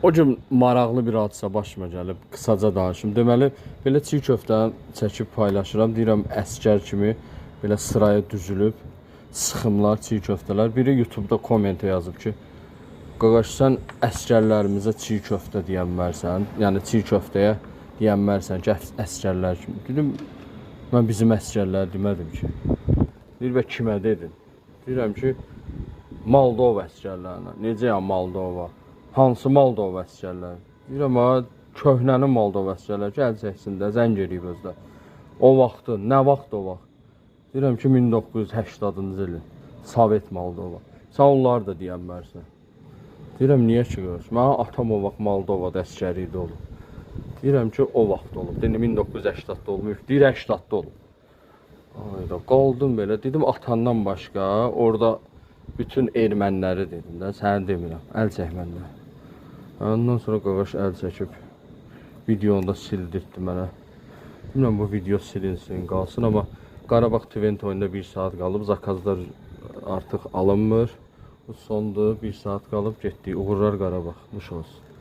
O gün maraqlı bir hadisə başıma gəlib, qısaca danışım. Deməli, belə çiğ köftəni çəkib paylaşıram. Deyirəm, əsgər kimi belə sıraya düzülüb, sıxımlar, çiğ köftələr. Biri YouTube-da kommentə yazıb ki, qaqaş, sən əsgərlərimizə çiğ köftə deyənmərsən, yəni çiğ köftəyə deyənmərsən ki, əsgərlər kimi. Dedim, mən bizim əsgərlər demədim ki. Deyir, və kimə dedin? Deyirəm ki, Moldova əsgərlərinə. Necə ya Moldova? Hansı Moldova əsgərləri? Deyirəm, köhnənin Moldova əsgərləri ki, əl çəksin də, zəng eləyib özdə. O vaxtı, nə vaxt o vaxt? Deyirəm ki, 1980-cı ilin Sovet Moldova. Sən onları da deyənmərsən. Deyirəm, niyə ki, görürsün? Mənə atam o vaxt Moldovada əsgəri idi olub. Deyirəm ki, o vaxt olub. Deyirəm, 1980-da olub. Deyir, 80-da olub. Ayda, qaldım belə. Dedim, atandan başqa, orada bütün erməniləri dedim də, səni demirəm, əl çək məndən. Ondan sonra qaqaş əl çəkib, videonu da sildirdi mənə. Bilmirəm, bu video silinsin, qalsın, amma Qarabağ Tvent oyunda 1 saat qalıb, zakazlar artıq alınmır. Bu sondur, 1 saat qalıb, getdik, uğurlar Qarabağ, nuş olsun.